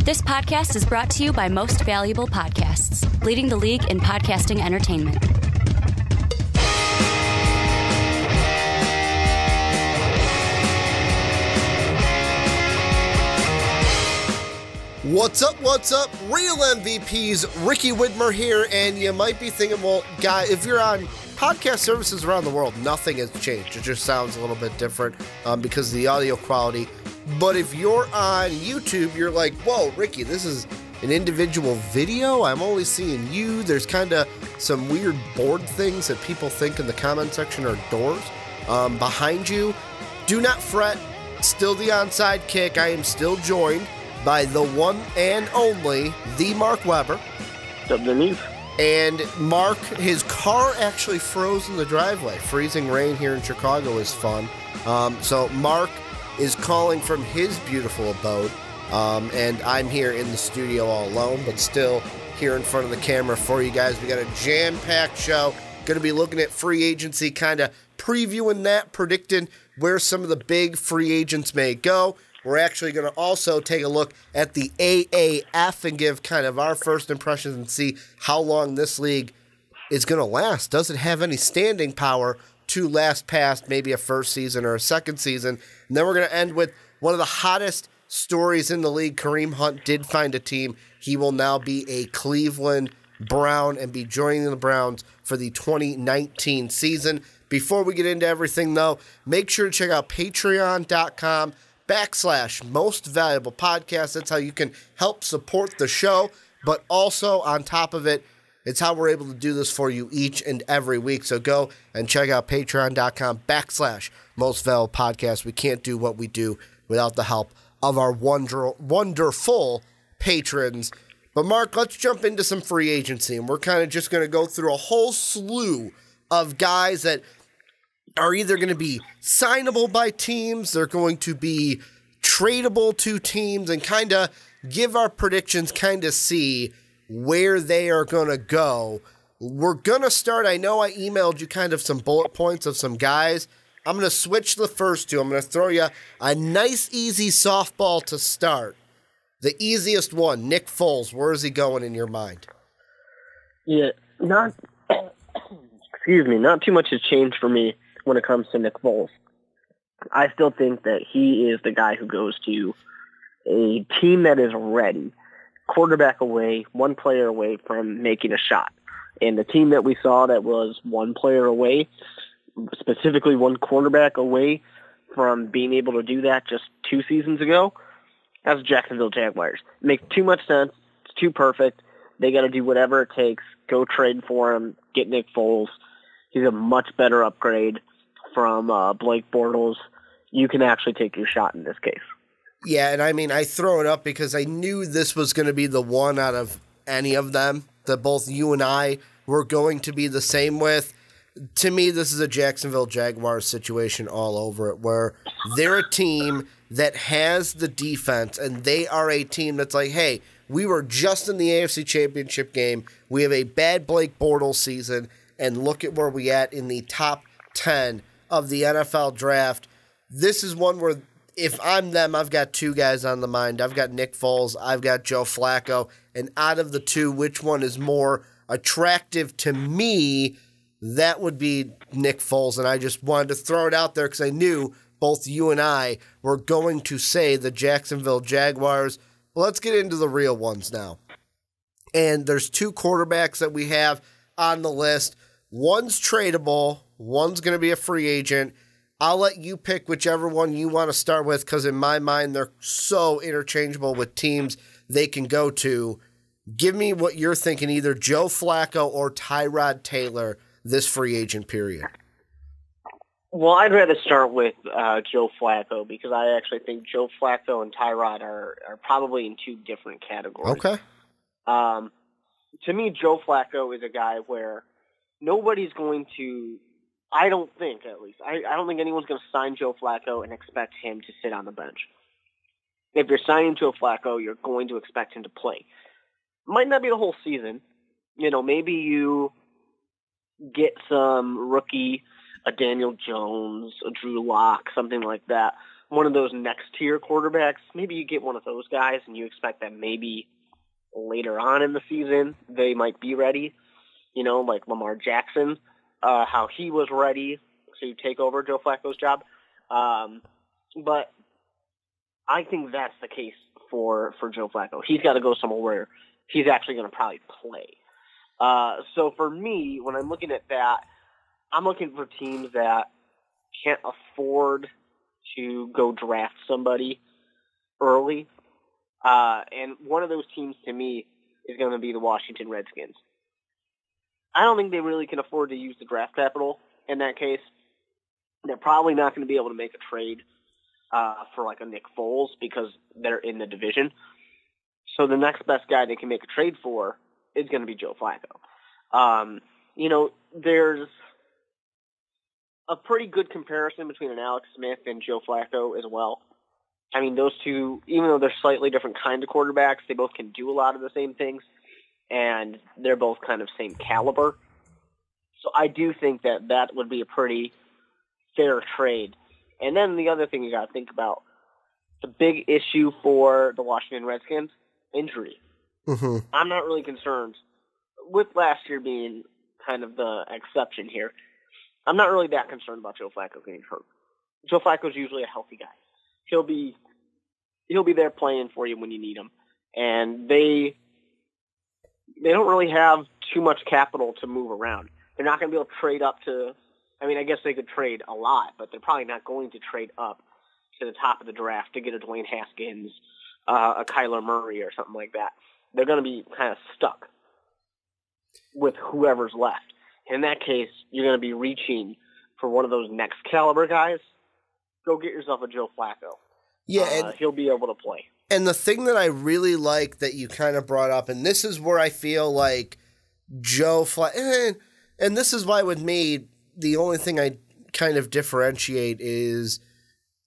This podcast is brought to you by Most Valuable Podcasts, leading the league in podcasting entertainment. What's up, Real MVPs, Ricky Widmer here, and you might be thinking, well, guy, if you're on podcast services around the world, nothing has changed. It just sounds a little bit different because of the audio quality. But if you're on YouTube, you're like, whoa, Ricky, this is an individual video? I'm only seeing you. There's kind of some weird board things that people think in the comment section are doors behind you. Do not fret. Still the onside kick. I am still joined by the one and only, the Mark Weber. Underneath. And Mark, his car actually froze in the driveway. Freezing rain here in Chicago is fun. So Mark is calling from his beautiful abode. And I'm here in the studio all alone, but still here in front of the camera for you guys. We got a jam-packed show. Going to be looking at free agency, kind of previewing that, predicting where some of the big free agents may go. We're actually going to also take a look at the AAF and give kind of our first impressions and see how long this league is going to last. Does it have any standing power to last past maybe a first season or a second season? And then we're going to end with one of the hottest stories in the league. Kareem Hunt did find a team. He will now be a Cleveland Brown and be joining the Browns for the 2019 season. Before we get into everything, though, make sure to check out patreon.com/most valuable podcast. That's how you can help support the show, but also on top of it, it's how we're able to do this for you each and every week. So go and check out patreon.com/most valuable podcast. We can't do what we do without the help of our wonderful patrons. But Mark, let's jump into some free agency, and we're kind of just going to go through a whole slew of guys that are either going to be signable by teams, they're going to be tradable to teams, and kind of give our predictions, kind of see where they are going to go. We're going to start, I know I emailed you kind of some bullet points of some guys. I'm going to switch the first two. I'm going to throw you a nice, easy softball to start. The easiest one, Nick Foles. Where is he going in your mind? Yeah, not too much has changed for me when it comes to Nick Foles. I still think that he is the guy who goes to a team that is ready, quarterback away, one player away from making a shot. And the team that we saw that was one player away, specifically one quarterback away from being able to do that just 2 seasons ago, that's Jacksonville Jaguars. It makes too much sense. It's too perfect. They got to do whatever it takes. Go trade for him. Get Nick Foles. He's a much better upgrade from Blake Bortles. You can actually take your shot in this case. Yeah, and I mean, I throw it up because I knew this was going to be the one out of any of them that both you and I were going to be the same with. To me, this is a Jacksonville Jaguars situation all over it, where they're a team that has the defense, and they are a team that's like, hey, we were just in the AFC Championship game. We have a bad Blake Bortles season, and look at where we at in the top 10 of the NFL draft. This is one where if I'm them, I've got two guys on the mind. I've got Nick Foles. I've got Joe Flacco. And out of the two, which one is more attractive to me? That would be Nick Foles. And I just wanted to throw it out there because I knew both you and I were going to say the Jacksonville Jaguars. Well, let's get into the real ones now. And there's two quarterbacks that we have on the list. One's tradable. One's going to be a free agent. I'll let you pick whichever one you want to start with because in my mind, they're so interchangeable with teams they can go to. Give me what you're thinking, either Joe Flacco or Tyrod Taylor this free agent period. Well, I'd rather start with Joe Flacco because I actually think Joe Flacco and Tyrod are probably in two different categories. Okay. To me, Joe Flacco is a guy where nobody's going to, I don't think at least, I don't think anyone's going to sign Joe Flacco and expect him to sit on the bench. If you're signing Joe Flacco, you're going to expect him to play. Might not be the whole season. You know, maybe you get some rookie, a Daniel Jones, a Drew Lock, something like that. one of those next-tier quarterbacks. Maybe you get one of those guys, and you expect that maybe later on in the season they might be ready, like Lamar Jackson, how he was ready to take over Joe Flacco's job. But I think that's the case for Joe Flacco. He's got to go somewhere where he's actually going to probably play. So for me, when I'm looking at that, I'm looking for teams that can't afford to go draft somebody early. And one of those teams to me is going to be the Washington Redskins. I don't think they really can afford to use the draft capital in that case. They're probably not going to be able to make a trade for like a Nick Foles because they're in the division. So the next best guy they can make a trade for is going to be Joe Flacco. There's a pretty good comparison between an Alex Smith and Joe Flacco as well. I mean, those two, even though they're slightly different kinds of quarterbacks, they both can do a lot of the same things, and they're both kind of same caliber. So I do think that would be a pretty fair trade. And then the other thing you got to think about, the big issue for the Washington Redskins, injury. Mm-hmm. I'm not really concerned, with last year being kind of the exception here. I'm not really that concerned about Joe Flacco getting hurt. Joe Flacco's usually a healthy guy. He'll be there playing for you when you need him. And they don't really have too much capital to move around. They're not going to be able to trade up to, I guess they could trade a lot, but they're probably not going to trade up to the top of the draft to get a Dwayne Haskins, a Kyler Murray or something like that. They're going to be kind of stuck with whoever's left. In that case, you're going to be reaching for one of those next caliber guys. Go get yourself a Joe Flacco. Yeah, he'll be able to play. And the thing that I really like that you kind of brought up, and this is where I feel like Joe Flacco, and this is why with me, the only thing I kind of differentiate is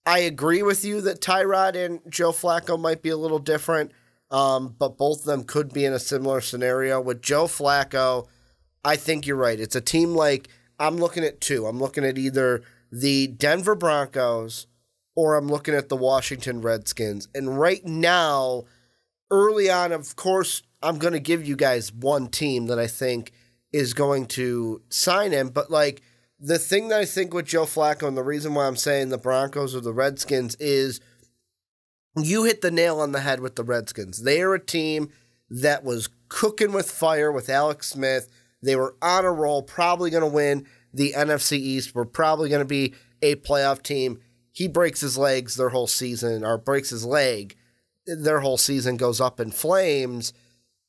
I agree with you that Tyrod and Joe Flacco might be a little different, but both of them could be in a similar scenario. With Joe Flacco, I think you're right. It's a team like, I'm looking at two. I'm looking at either the Denver Broncos or I'm looking at the Washington Redskins. And right now, early on, of course, I'm going to give you guys one team that I think is going to sign him. But, like, the thing that I think with Joe Flacco, and the reason why I'm saying the Broncos or the Redskins, is you hit the nail on the head with the Redskins. They are a team that was cooking with fire with Alex Smith. They were on a roll, probably going to win the NFC East. We're probably going to be a playoff team. He breaks his legs their whole season, or breaks his leg, their whole season goes up in flames.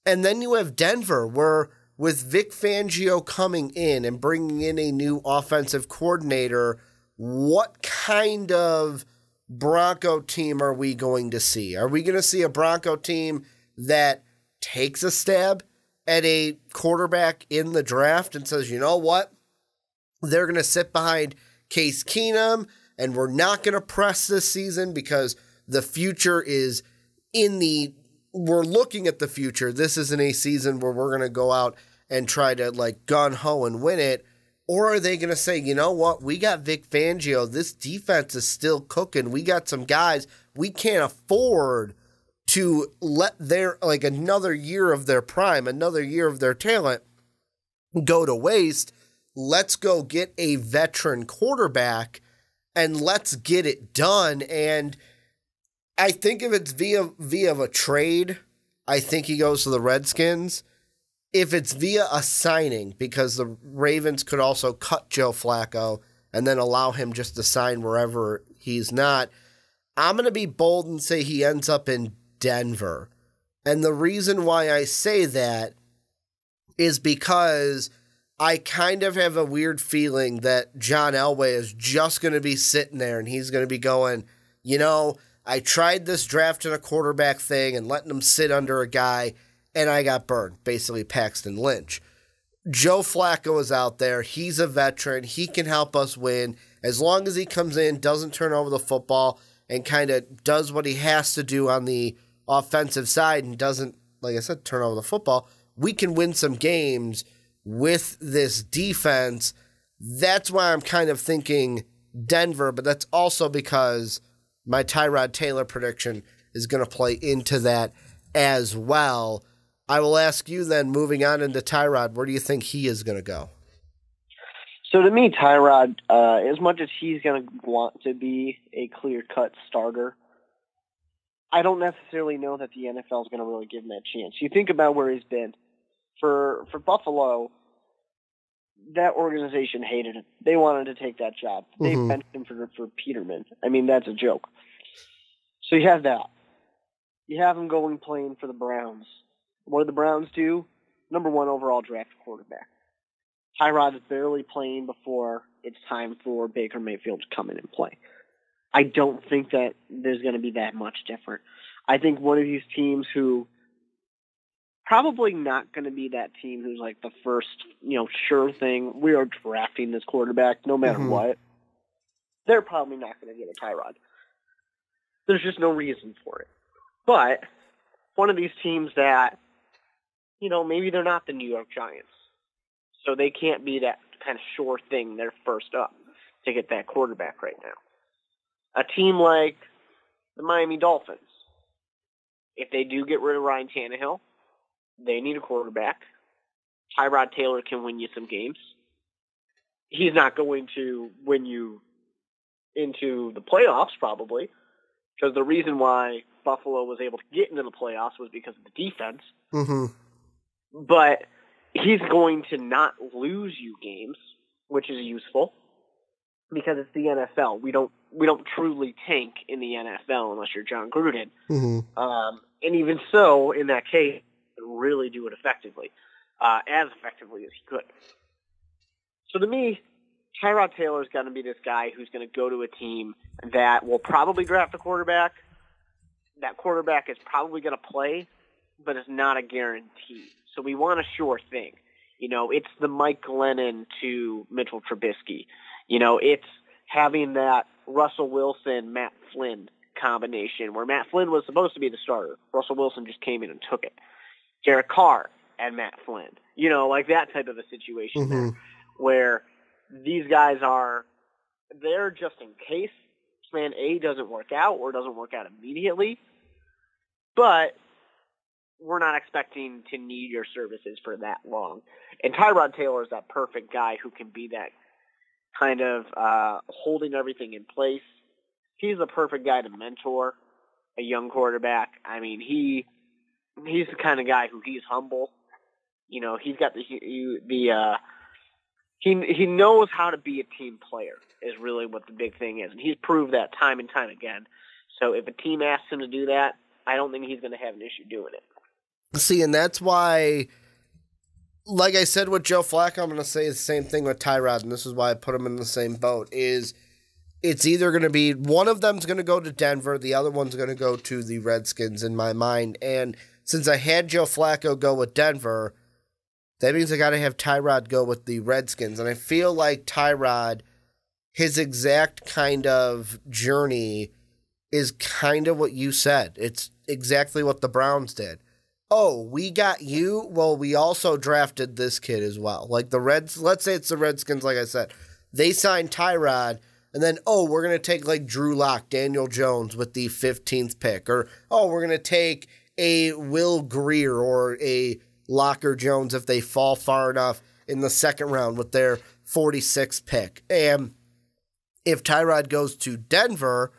And then you have Denver, where with Vic Fangio coming in and bringing in a new offensive coordinator, what kind of Bronco team are we going to see? Are we going to see a Bronco team that takes a stab at a quarterback in the draft and says, you know what? They're going to sit behind Case Keenum, and we're not going to press this season because the future is we're looking at the future. This isn't a season where we're going to go out and try to like gun-ho and win it. Or are they going to say, you know what? We got Vic Fangio. This defense is still cooking. We got some guys. We can't afford to let another year of their prime, another year of their talent go to waste. Let's go get a veteran quarterback and let's get it done. And I think if it's via a trade, I think he goes to the Redskins. If it's via a signing, because the Ravens could also cut Joe Flacco and then allow him just to sign wherever he's not, I'm going to be bold and say he ends up in Denver. And the reason why I say that is because I kind of have a weird feeling that John Elway is just going to be sitting there and he's going to be going, I tried this drafting a quarterback thing and letting him sit under a guy, and I got burned, basically Paxton Lynch. Joe Flacco is out there. He's a veteran. He can help us win. As long as he comes in, doesn't turn over the football, and kind of does what he has to do on the offensive side and doesn't, like I said, turn over the football, we can win some games with this defense. That's why I'm kind of thinking Denver, but that's also because my Tyrod Taylor prediction is going to play into that as well. I will ask you then, moving on into Tyrod, where do you think he is going to go? So to me, Tyrod, as much as he's going to want to be a clear-cut starter, I don't necessarily know that the NFL is going to really give him that chance. You think about where he's been. For Buffalo, that organization hated him. They wanted to take that job. They benched him for Peterman. I mean, that's a joke. So you have that. You have him going playing for the Browns. What did the Browns do? Number 1 overall draft quarterback. Tyrod is barely playing before it's time for Baker Mayfield to come in and play. I don't think that there's going to be that much different. I think one of these teams who probably not going to be that team who's like the first, sure thing, we are drafting this quarterback no matter what. They're probably not going to get a Tyrod. There's just no reason for it. But one of these teams that, maybe they're not the New York Giants. So they can't be that kind of sure thing. They're first up to get that quarterback right now. A team like the Miami Dolphins, if they do get rid of Ryan Tannehill, they need a quarterback. Tyrod Taylor can win you some games. He's not going to win you into the playoffs, probably, because the reason why Buffalo was able to get into the playoffs was because of the defense. But he's going to not lose you games, which is useful, because it's the NFL. We don't truly tank in the NFL unless you're John Gruden. And even so, in that case, really do it effectively, as effectively as he could. So to me, Tyrod Taylor's going to be this guy who's going to go to a team that will probably draft a quarterback. That quarterback is probably going to play, but it's not a guarantee. So we want a sure thing. It's the Mike Glennon to Mitchell Trubisky. It's having that Russell Wilson, Matt Flynn combination where Matt Flynn was supposed to be the starter. Russell Wilson just came in and took it. Derek Carr and Matt Flynn. Like that type of a situation there, where these guys are there just in case plan A doesn't work out or doesn't work out immediately. But we're not expecting to need your services for that long. And Tyrod Taylor is that perfect guy who can be that kind of holding everything in place. He's the perfect guy to mentor a young quarterback. I mean, he's the kind of guy who he's humble. He's got he knows how to be a team player is really what the big thing is. And he's proved that time and time again. So if a team asks him to do that, I don't think he's going to have an issue doing it. See, and that's why, like I said with Joe Flacco, I'm going to say the same thing with Tyrod, and this is why I put him in the same boat, is it's either going to be one of them's going to go to Denver, the other one's going to go to the Redskins in my mind. And since I had Joe Flacco go with Denver, that means I got to have Tyrod go with the Redskins. And I feel like Tyrod, his exact kind of journey is kind of what you said. It's exactly what the Browns did. Oh, we got you? Well, we also drafted this kid as well. Like let's say it's the Redskins, like I said. They signed Tyrod, and then, we're going to take like Drew Lock, Daniel Jones with the 15th pick. Or, we're going to take a Will Greer or a Locker Jones if they fall far enough in the second round with their 46th pick. And if Tyrod goes to Denver,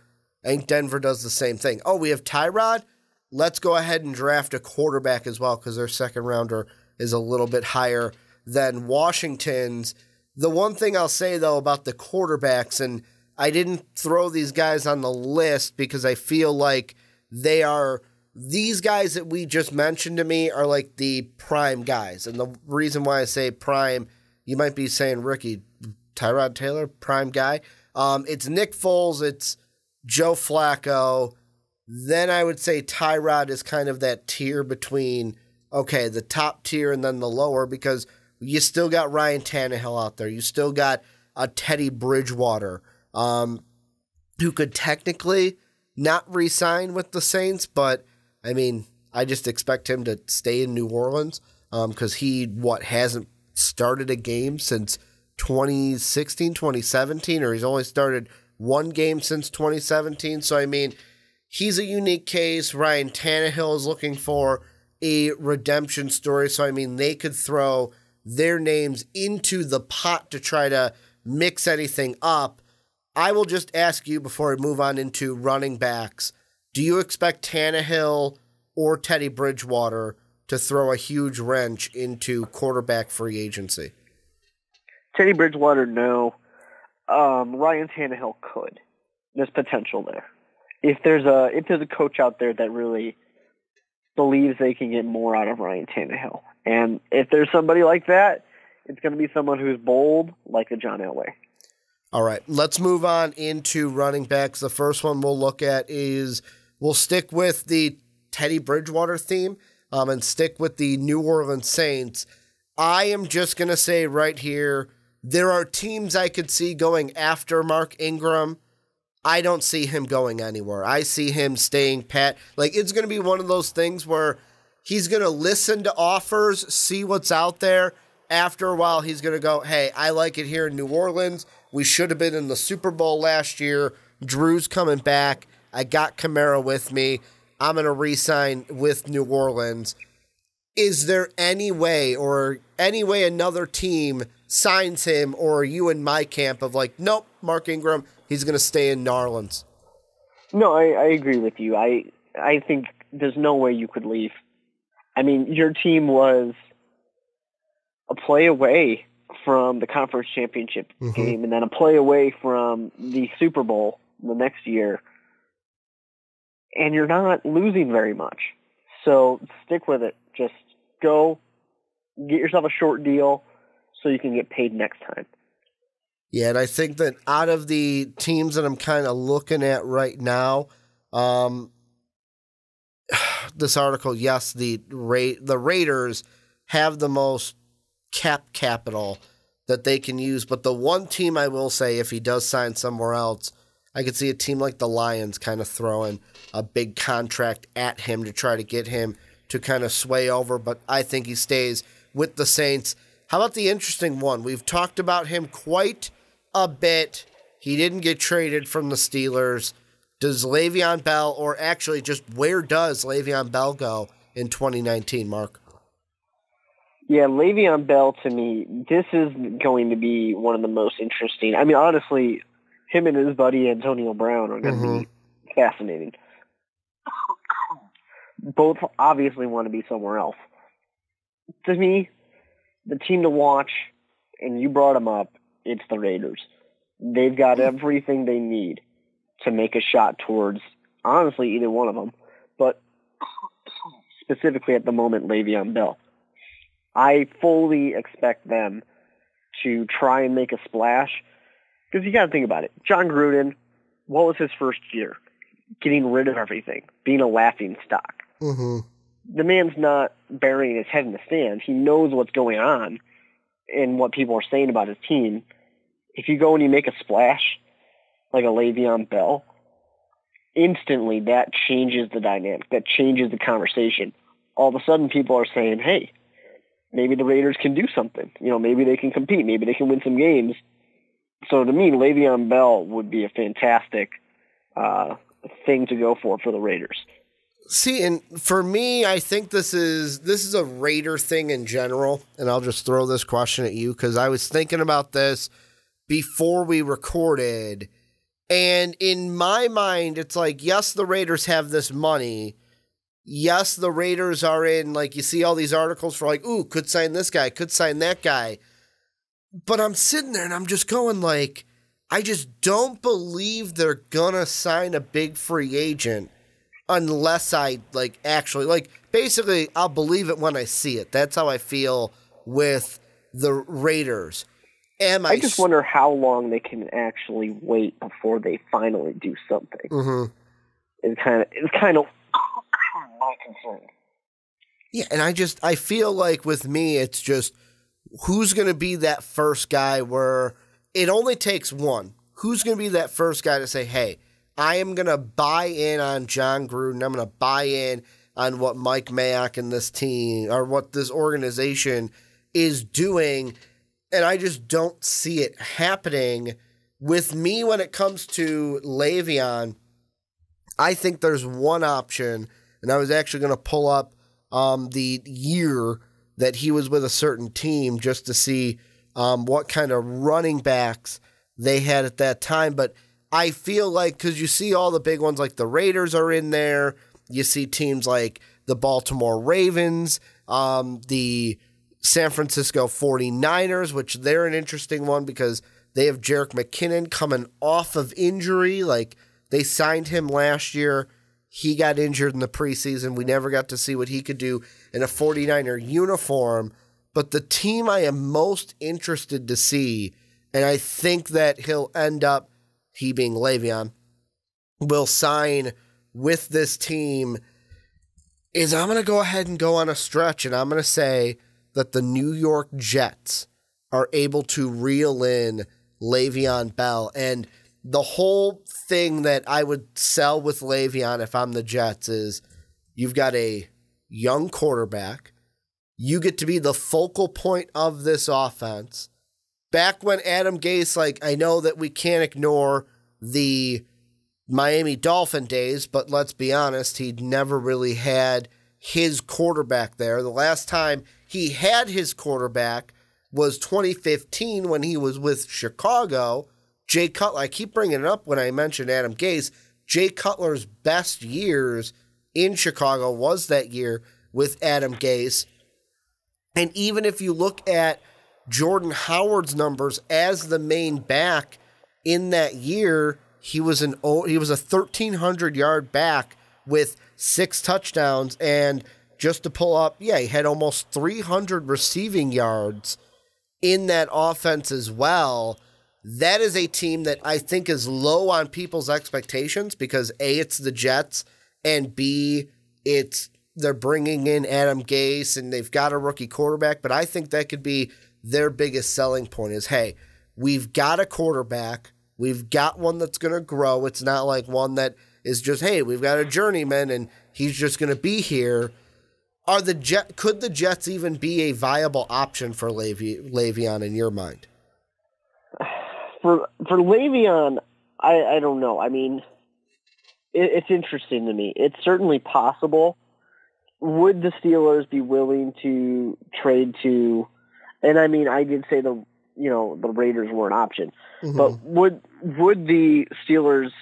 I think Denver does the same thing. We have Tyrod? Let's go ahead and draft a quarterback as well because their second rounder is a little bit higher than Washington's. The one thing I'll say, though, about the quarterbacks, and I didn't throw these guys on the list because I feel like these guys that we just mentioned to me are like the prime guys. And the reason why I say prime, you might be saying, Ricky, Tyrod Taylor, prime guy. It's Nick Foles, it's Joe Flacco. Then I would say Tyrod is kind of that tier between, the top tier and then the lower, because you still got Ryan Tannehill out there. You still got a Teddy Bridgewater, who could technically not re-sign with the Saints, but, I just expect him to stay in New Orleans because he hasn't started a game since 2016, 2017, or he's only started one game since 2017. So, I mean, he's a unique case. Ryan Tannehill is looking for a redemption story. So, I mean, they could throw their names into the pot to try to mix anything up. I will just ask you before we move on into running backs, do you expect Tannehill or Teddy Bridgewater to throw a huge wrench into quarterback free agency? Teddy Bridgewater, no. Ryan Tannehill could. There's potential there. If there's a coach out there that really believes they can get more out of Ryan Tannehill, and if there's somebody like that, it's going to be someone who's bold, like a John Elway. All right, let's move on into running backs. The first one we'll look at is we'll stick with the Teddy Bridgewater theme and stick with the New Orleans Saints. I am just going to say right here, there are teams I could see going after Mark Ingram. I don't see him going anywhere. I see him staying pat. Like, it's going to be one of those things where he's going to listen to offers, see what's out there. After a while, he's going to go, hey, I like it here in New Orleans. We should have been in the Super Bowl last year. Drew's coming back. I got Kamara with me. I'm going to re-sign with New Orleans. Is there any way another team signs him, or are you in my camp of like, nope, Mark Ingram, he's going to stay in New Orleans? No, I agree with you. I think there's no way you could leave. I mean, your team was a play away from the conference championship game and then a play away from the Super Bowl the next year, and you're not losing very much. So stick with it. Just go get yourself a short deal so you can get paid next time. Yeah, and I think that out of the teams that I'm kind of looking at right now, this article, yes, the Raiders have the most cap capital that they can use, but the one team I will say, if he does sign somewhere else, I could see a team like the Lions kind of throwing a big contract at him to try to get him to kind of sway over, but I think he stays with the Saints. How about the interesting one? We've talked about him quite a bit. He didn't get traded from the Steelers. Does Le'Veon Bell, or actually just where does Le'Veon Bell go in 2019, Mark? Yeah, Le'Veon Bell, to me, this is going to be one of the most interesting. I mean, honestly, him and his buddy Antonio Brown are going to be fascinating. Both obviously want to be somewhere else. To me, the team to watch, and you brought them up, it's the Raiders. They've got everything they need to make a shot towards, honestly, either one of them, but specifically at the moment, Le'Veon Bell. I fully expect them to try and make a splash, because you got to think about it. John Gruden, what was his first year? Getting rid of everything, being a laughing stock. The man's not burying his head in the sand. He knows what's going on and what people are saying about his team. If you go and you make a splash, like a Le'Veon Bell, instantly that changes the dynamic. That changes the conversation. All of a sudden, people are saying, hey, maybe the Raiders can do something. You know, maybe they can compete. Maybe they can win some games. So to me, Le'Veon Bell would be a fantastic thing to go for the Raiders. See, and for me, I think this is a Raider thing in general, and I'll just throw this question at you because I was thinking about this before we recorded, and in my mind, it's like, yes, the Raiders have this money. Yes, the Raiders are in, like, you see all these articles for like, ooh, could sign this guy, could sign that guy. But I'm sitting there and I'm just going like, I just don't believe they're gonna sign a big free agent unless I, like, actually, like, basically, I'll believe it when I see it. That's how I feel with the Raiders. I just wonder how long they can actually wait before they finally do something. It's kind of my concern. Yeah, and I feel like with me, it's just who's going to be that first guy where it only takes one. Who's going to be that first guy to say, hey, I am going to buy in on John Gruden. I'm going to buy in on what Mike Mayock and this team, or what this organization is doing. And I just don't see it happening with me, when it comes to Le'Veon, I think there's one option, and I was actually going to pull up the year that he was with a certain team just to see what kind of running backs they had at that time. But I feel like, because you see all the big ones like the Raiders are in there, you see teams like the Baltimore Ravens, the San Francisco 49ers, which they're an interesting one because they have Jerick McKinnon coming off of injury. Like, they signed him last year. He got injured in the preseason. We never got to see what he could do in a 49er uniform. But the team I am most interested to see, and I think that he'll end up, he being Le'Veon, will sign with this team, is I'm going to go ahead and go on a stretch, and I'm going to say that the New York Jets are able to reel in Le'Veon Bell. And the whole thing that I would sell with Le'Veon if I'm the Jets is you've got a young quarterback. You get to be the focal point of this offense. Back when Adam Gase, like, I know that we can't ignore the Miami Dolphin days, but let's be honest, he'd never really had his quarterback there. The last time he had his quarterback was 2015 when he was with Chicago. Jay Cutler, I keep bringing it up when I mention Adam Gase. Jay Cutler's best years in Chicago was that year with Adam Gase. And even if you look at Jordan Howard's numbers as the main back in that year, he was a 1,300-yard back with 6 touchdowns. And just to pull up, he had almost 300 receiving yards in that offense as well. That is a team that I think is low on people's expectations because A, it's the Jets, and B, they're bringing in Adam Gase and they've got a rookie quarterback. But I think that could be their biggest selling point is, hey, we've got a quarterback. We've got one that's going to grow. It's not like one that is just, hey, we've got a journeyman and he's just going to be here. Could the Jets even be a viable option for Le'Veon in your mind? For Le'Veon, I don't know. I mean, it's interesting to me. It's certainly possible. Would the Steelers be willing to trade to? And I mean, I did say the Raiders were an option, but would the Steelers?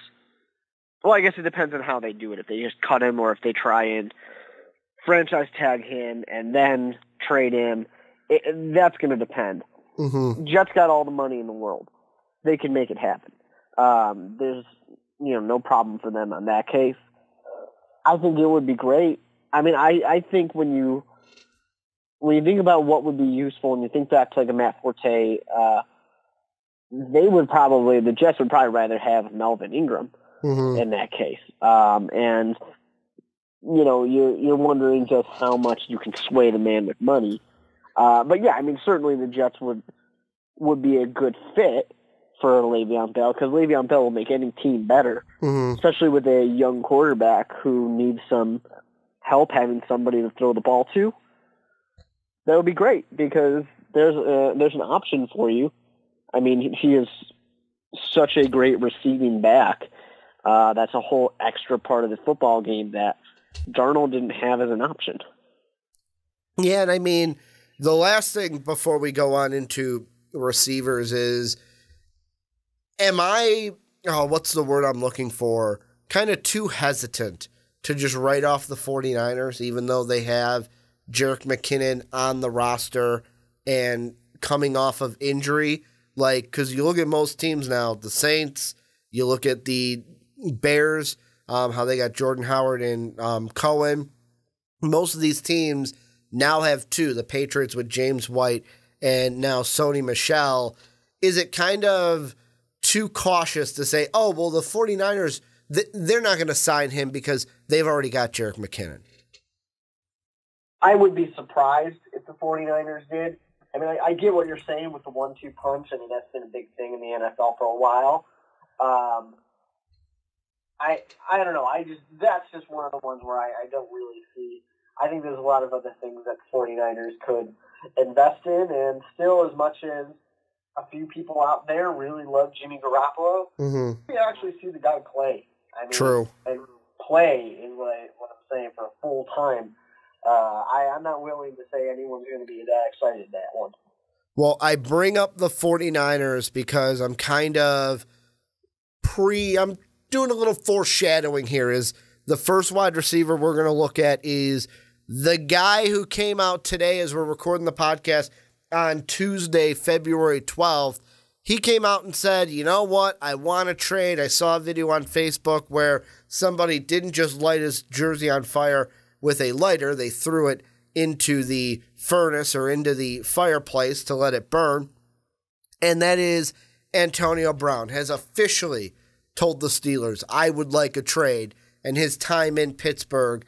Well, I guess it depends on how they do it. If they just cut him, or if they try and franchise tag him and then trade him, that's going to depend. Jets got all the money in the world. They can make it happen. There's no problem for them on that case. I think it would be great. I mean, I think when you think about what would be useful and you think back to like a Matt Forte, the Jets would probably rather have Melvin Ingram in that case. And you're wondering just how much you can sway the man with money. But yeah, I mean, certainly the Jets would be a good fit for Le'Veon Bell because Le'Veon Bell will make any team better, especially with a young quarterback who needs some help having somebody to throw the ball to. That would be great because there's an option for you. I mean, he is such a great receiving back. That's a whole extra part of the football game that Darnold didn't have as an option. Yeah, and I mean, the last thing before we go on into receivers is, am I, what's the word I'm looking for, kind of too hesitant to just write off the 49ers, even though they have Jerick McKinnon on the roster and coming off of injury? Like, because you look at most teams now, the Saints, you look at the Bears, how they got Jordan Howard and Cohen. Most of these teams now have two, the Patriots with James White and now Sony Michel. Is it kind of too cautious to say, oh, well, the 49ers, they're not going to sign him because they've already got Jerick McKinnon? I would be surprised if the 49ers did. I mean, I get what you're saying with the 1-2 punch. I mean, that's been a big thing in the NFL for a while. I don't know. That's just one of the ones where I don't really see. I think there's a lot of other things that the 49ers could invest in, and still, as much as a few people out there really love Jimmy Garoppolo. Mm-hmm. You actually see the guy play. I mean, True. And play is what I'm saying for a full time. I'm not willing to say anyone's going to be that excited that one. Well, I bring up the 49ers because I'm kind of I'm doing a little foreshadowing here. Is the first wide receiver we're going to look at is the guy who came out today as we're recording the podcast on Tuesday, February 12th. He came out and said, you know what, I want to trade. I saw a video on Facebook where somebody didn't just light his jersey on fire with a lighter. They threw it into the furnace or into the fireplace to let it burn. And that is Antonio Brown has officially told the Steelers, I would like a trade. And his time in Pittsburgh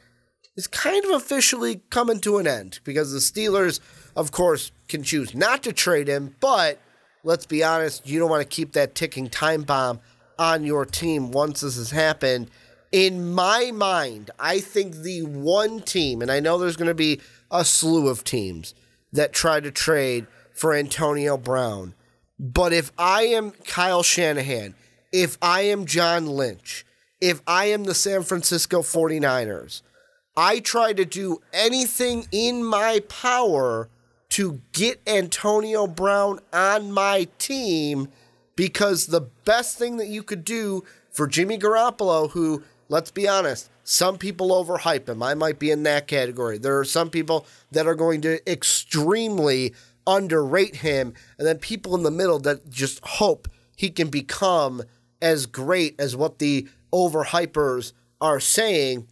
is kind of officially coming to an end because the Steelers, of course, can choose not to trade him, but let's be honest, you don't want to keep that ticking time bomb on your team once this has happened. In my mind, I think the one team, and I know there's going to be a slew of teams that try to trade for Antonio Brown, but if I am Kyle Shanahan, if I am John Lynch, if I am the San Francisco 49ers, I try to do anything in my power to get Antonio Brown on my team because the best thing that you could do for Jimmy Garoppolo, who, let's be honest, some people overhype him. I might be in that category. There are some people that are going to extremely underrate him, and then people in the middle that just hope he can become as great as what the overhypers are saying.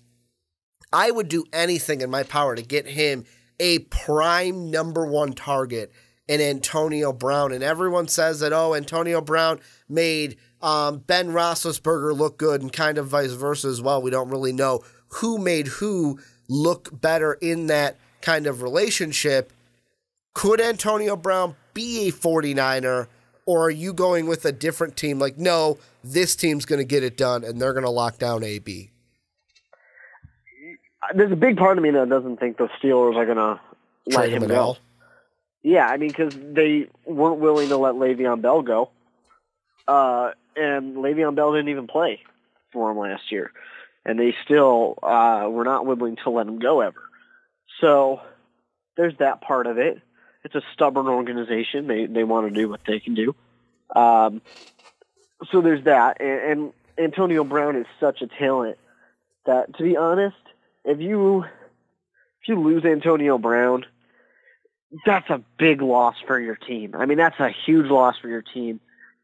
I would do anything in my power to get him a prime number one target in Antonio Brown. And everyone says that, Antonio Brown made Ben Roethlisberger look good and kind of vice versa as well. We don't really know who made who look better in that kind of relationship. Could Antonio Brown be a 49er, or are you going with a different team? Like, no, this team's going to get it done, and they're going to lock down AB. There's a big part of me that doesn't think the Steelers are going to let him go. Yeah, I mean, because they weren't willing to let Le'Veon Bell go. And Le'Veon Bell didn't even play for him last year. And they still were not willing to let him go ever. So there's that part of it. It's a stubborn organization. They want to do what they can do. So there's that. And Antonio Brown is such a talent that, to be honest, if you lose Antonio Brown, that's a big loss for your team. I mean, that's a huge loss for your team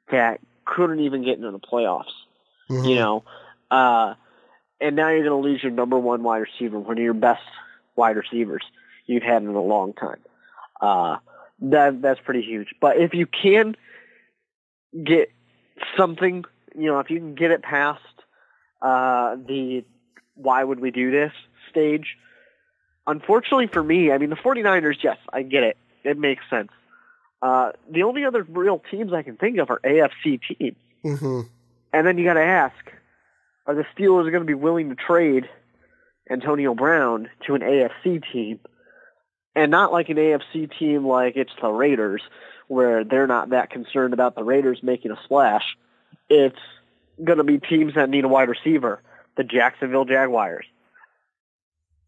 that couldn't even get into the playoffs, you know. And now you're going to lose your number one wide receiver, one of your best wide receivers you've had in a long time. That's pretty huge. But if you can get something, if you can get it past the why would we do this stage, unfortunately for me, I mean, the 49ers, yes, I get it. It makes sense. The only other real teams I can think of are AFC teams. Mm-hmm. And then you got to ask, are the Steelers going to be willing to trade Antonio Brown to an AFC team? And not like an AFC team like it's the Raiders, where they're not that concerned about the Raiders making a splash. It's going to be teams that need a wide receiver, the Jacksonville Jaguars.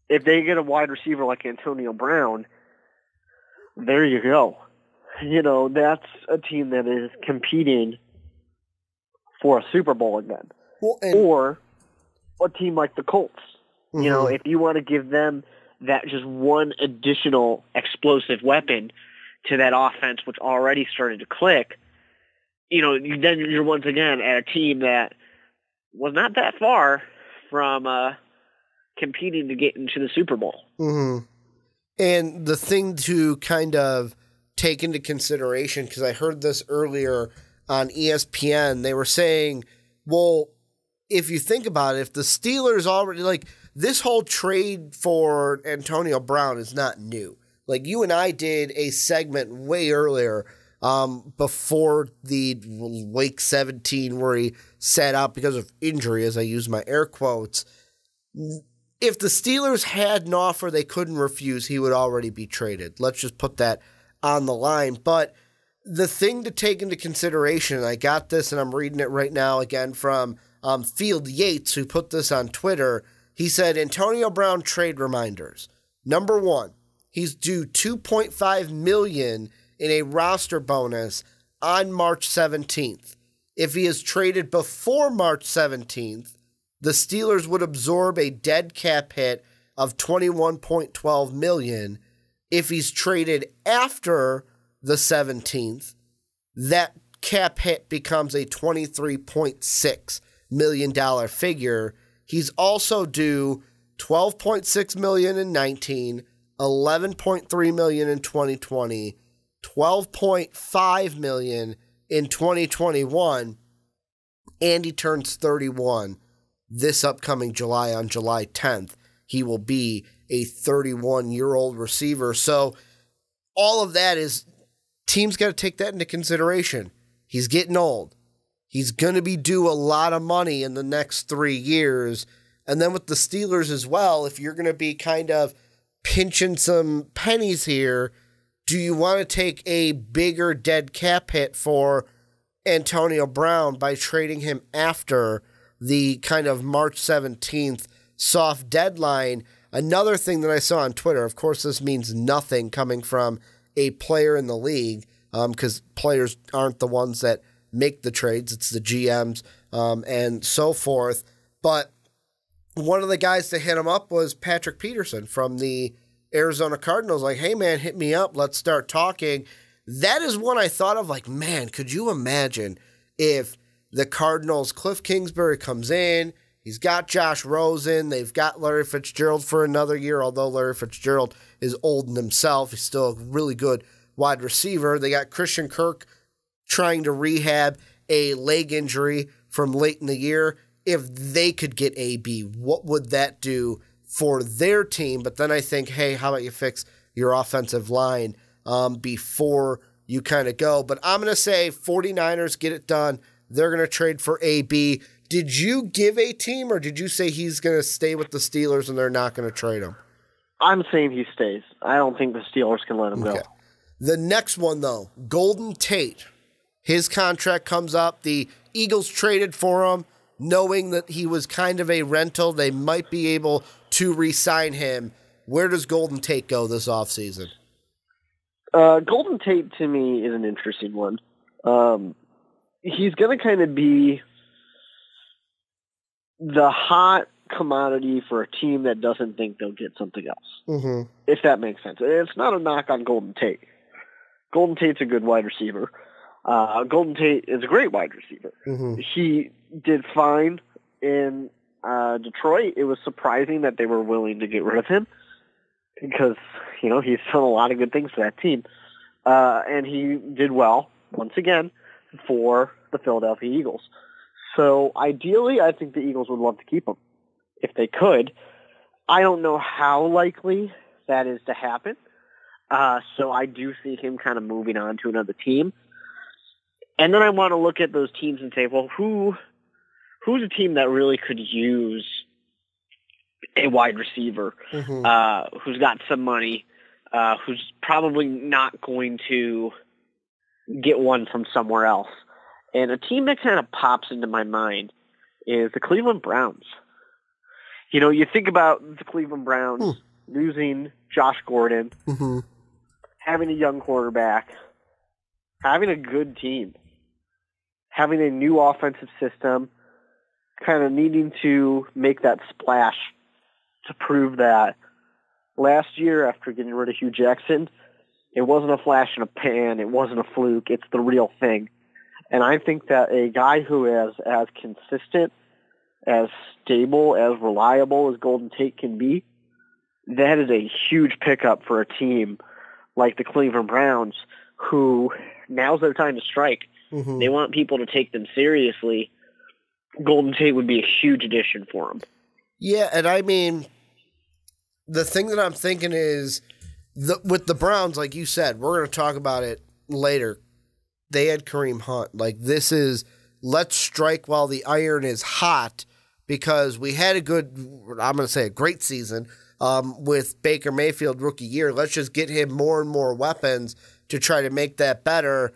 If they get a wide receiver like Antonio Brown, there you go. That's a team that is competing for a Super Bowl again. Well, or a team like the Colts. If you want to give them that just one additional explosive weapon to that offense, which already started to click, then you're once again at a team that was not that far from competing to get into the Super Bowl. Mm-hmm. And the thing to kind of take into consideration, because I heard this earlier on ESPN, they were saying, well, if you think about it, if the Steelers already, this whole trade for Antonio Brown is not new. Like, you and I did a segment way earlier before the Week 17 where he sat out because of injury, as I use my air quotes. If the Steelers had an offer they couldn't refuse, he would already be traded. Let's just put that on the line. But the thing to take into consideration, I got this and I'm reading it right now again from Field Yates, who put this on Twitter. He said, Antonio Brown trade reminders. Number one, he's due $2.5 million in a roster bonus on March 17th. If he is traded before March 17th, the Steelers would absorb a dead cap hit of $21.12 million. If he's traded after the 17th, that cap hit becomes a $23.6 million figure. He's also due $12.6 million in 19, $11.3 million in 2020, $12.5 million in 2021, and he turns 31 this upcoming July on July 10th. He will be a 31-year-old receiver. So all of that is, teams got to take that into consideration. He's getting old. He's going to be due a lot of money in the next 3 years. And then with the Steelers as well, if you're going to be kind of pinching some pennies here, do you want to take a bigger dead cap hit for Antonio Brown by trading him after the kind of March 17th soft deadline? Another thing that I saw on Twitter, of course, this means nothing coming from a player in the league, because players aren't the ones that make the trades. It's the GMs and so forth. But one of the guys to hit him up was Patrick Peterson from the Arizona Cardinals. Like, hey, man, hit me up. Let's start talking. That is one I thought of, like, man, could you imagine if the Cardinals, Cliff Kingsbury comes in, he's got Josh Rosen, they've got Larry Fitzgerald for another year, although Larry Fitzgerald is old in himself. He's still a really good wide receiver. They got Christian Kirk trying to rehab a leg injury from late in the year. If they could get AB, what would that do for their team? But then I think, hey, how about you fix your offensive line before you kind of go? But I'm going to say 49ers get it done. They're going to trade for AB. Did you give a team, or did you say he's going to stay with the Steelers and they're not going to trade him? I'm saying he stays. I don't think the Steelers can let him go. The next one, though, Golden Tate. His contract comes up. The Eagles traded for him, knowing that he was kind of a rental. They might be able to re-sign him. Where does Golden Tate go this offseason? Golden Tate, to me, is an interesting one. He's going to kind of be the hot commodity for a team that doesn't think they'll get something else, if that makes sense. It's not a knock on Golden Tate. Golden Tate's a good wide receiver. Golden Tate is a great wide receiver. He did fine in Detroit. It was surprising that they were willing to get rid of him because, you know, he's done a lot of good things for that team. And he did well, once again, for the Philadelphia Eagles. So ideally, I think the Eagles would love to keep him if they could. I don't know how likely that is to happen. So I do see him kind of moving on to another team. And then I want to look at those teams and say, well, who's a team that really could use a wide receiver who's got some money, who's probably not going to get one from somewhere else. And a team that kind of pops into my mind is the Cleveland Browns. You know, you think about the Cleveland Browns losing Josh Gordon, having a young quarterback, having a good team, having a new offensive system, kind of needing to make that splash to prove that last year after getting rid of Hugh Jackson, it wasn't a flash in a pan, it wasn't a fluke, it's the real thing. And I think that a guy who is as consistent, as stable, as reliable as Golden Tate can be, that is a huge pickup for a team like the Cleveland Browns, who now's their time to strike. They want people to take them seriously. Golden Tate would be a huge addition for them. Yeah, and I mean, the thing that I'm thinking is, with the Browns, like you said, we're going to talk about it later. They had Kareem Hunt. Like, this is, let's strike while the iron is hot, because we had a good, I'm going to say a great season with Baker Mayfield rookie year. Let's just get him more and more weapons to try to make that better.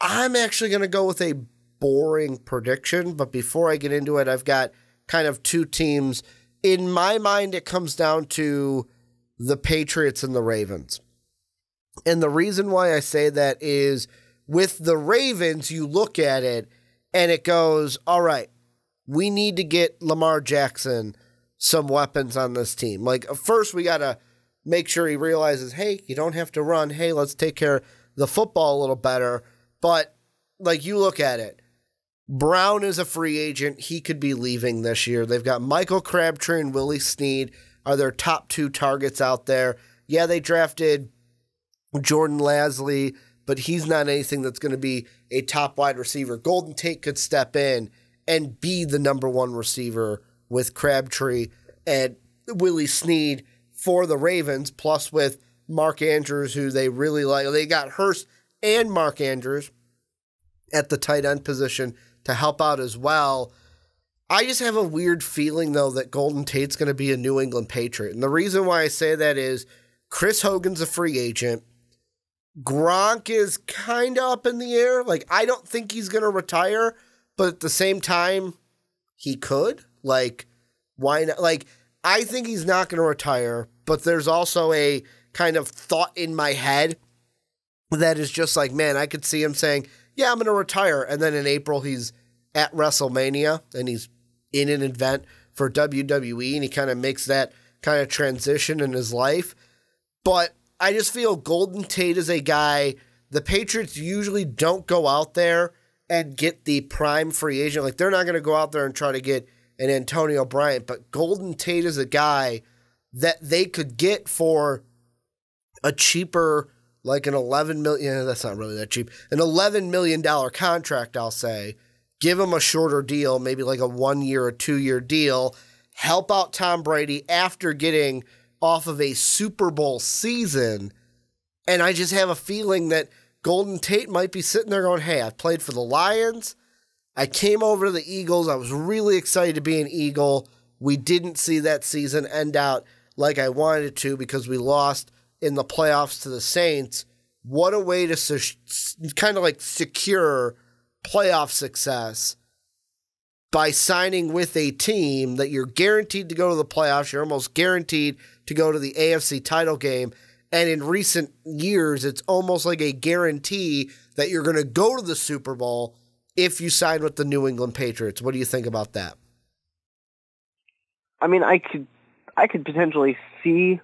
I'm actually going to go with a boring prediction, but before I get into it, I've got kind of two teams. In my mind, it comes down to the Patriots and the Ravens. And the reason why I say that is with the Ravens, you look at it and it goes, all right, we need to get Lamar Jackson some weapons on this team. Like, first, we got to make sure he realizes, hey, you don't have to run. Hey, let's take care of the football a little better. But, like, you look at it. Brown is a free agent. He could be leaving this year. They've got Michael Crabtree and Willie Snead are their top two targets out there. Yeah, they drafted Jordan Lasley, but he's not anything that's going to be a top wide receiver. Golden Tate could step in and be the number one receiver with Crabtree and Willie Snead for the Ravens, plus with Mark Andrews, who they really like. They got Hurst and Mark Andrews at the tight end position to help out as well. I just have a weird feeling, though, that Golden Tate's going to be a New England Patriot. And the reason why I say that is Chris Hogan's a free agent. Gronk is kind of up in the air. Like, I don't think he's going to retire, but at the same time, he could. Like, why not? Like, I think he's not going to retire, but there's also a kind of thought in my head that is just like, man, I could see him saying, yeah, I'm going to retire. And then in April, he's at WrestleMania and he's in an event for WWE and he kind of makes that kind of transition in his life. But I just feel Golden Tate is a guy, the Patriots usually don't go out there and get the prime free agent. Like, they're not going to go out there and try to get an Antonio Bryant, but Golden Tate is a guy that they could get for a cheaper, like an $11 million, that's not really that cheap, an $11 million contract, I'll say. Give him a shorter deal, maybe like a 1 year or 2 year deal, help out Tom Brady after getting off of a Super Bowl season. And I just have a feeling that Golden Tate might be sitting there going, hey, I've played for the Lions. I came over to the Eagles. I was really excited to be an Eagle. We didn't see that season end out like I wanted it to because we lost in the playoffs to the Saints. What a way to kind of like secure playoff success by signing with a team that you're guaranteed to go to the playoffs. You're almost guaranteed to go to the AFC title game. And in recent years, it's almost like a guarantee that you're going to go to the Super Bowl if you sign with the New England Patriots. What do you think about that? I mean, I could potentially see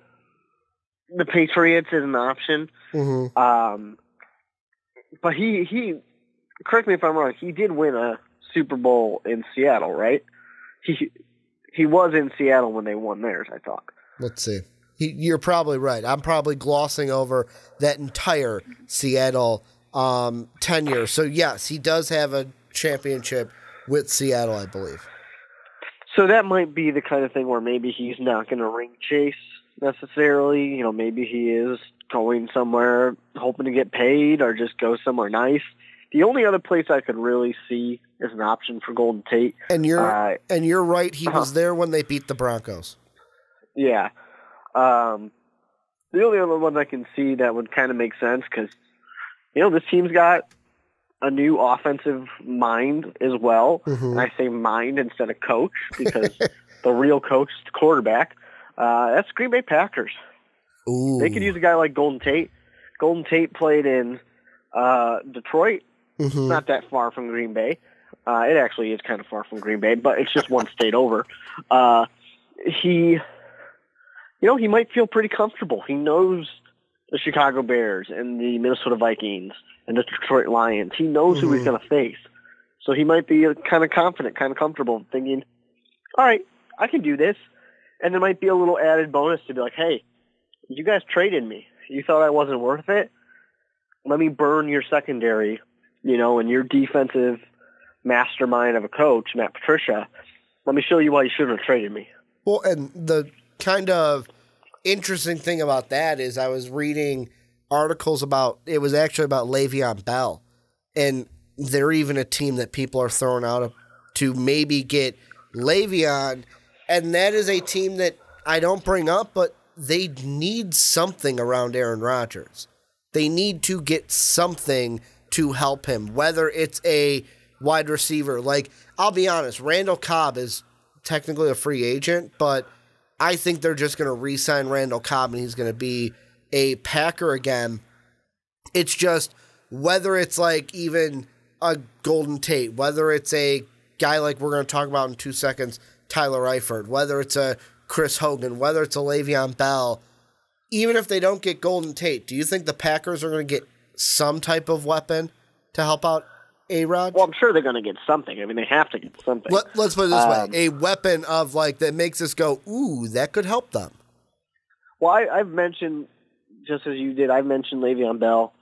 the Patriots as an option. Mm-hmm. But he correct me if I'm wrong, he did win a Super Bowl in Seattle, right? He was in Seattle when they won theirs, I thought. Let's see. You're probably right. I'm probably glossing over that entire Seattle tenure. So, yes, he does have a championship with Seattle, I believe. So that might be the kind of thing where maybe he's not going to ring chase necessarily. You know, maybe he is going somewhere hoping to get paid or just go somewhere nice. The only other place I could really see as an option for Golden Tate. And you're right. He was there when they beat the Broncos. Yeah. The only other one I can see that would kind of make sense because, you know, this team's got a new offensive mind as well. Mm-hmm. And I say mind instead of coach because the real coach is the quarterback. That's Green Bay Packers. Ooh. They could use a guy like Golden Tate. Golden Tate played in Detroit. Mm-hmm. Not that far from Green Bay. It actually is kind of far from Green Bay, but it's just one state over. He might feel pretty comfortable. He knows the Chicago Bears and the Minnesota Vikings and the Detroit Lions. He knows who he's going to face. So he might be kind of confident, kind of comfortable, thinking, all right, I can do this. And there might be a little added bonus to be like, hey, you guys traded me. You thought I wasn't worth it? Let me burn your secondary, and your defensive mastermind of a coach, Matt Patricia. Let me show you why you shouldn't have traded me. Well, and the kind of interesting thing about that is I was reading articles it was actually about Le'Veon Bell, and they're even a team that people are throwing out to maybe get Le'Veon, and that is a team that I don't bring up, but they need something around Aaron Rodgers. They need to get something to help him, whether it's a wide receiver. Like, I'll be honest, Randall Cobb is technically a free agent, but I think they're just going to re-sign Randall Cobb and he's going to be a Packer again. It's just whether it's like even a Golden Tate, whether it's a guy like we're going to talk about in 2 seconds, Tyler Eifert, whether it's a Chris Hogan, whether it's a Le'Veon Bell, even if they don't get Golden Tate, do you think the Packers are going to get some type of weapon to help out A-Rod? Well, I'm sure they're going to get something. I mean, they have to get something. Let's put it this way. A weapon of like that makes us go, ooh, that could help them. Well, I've mentioned, just as you did, I've mentioned Le'Veon Bell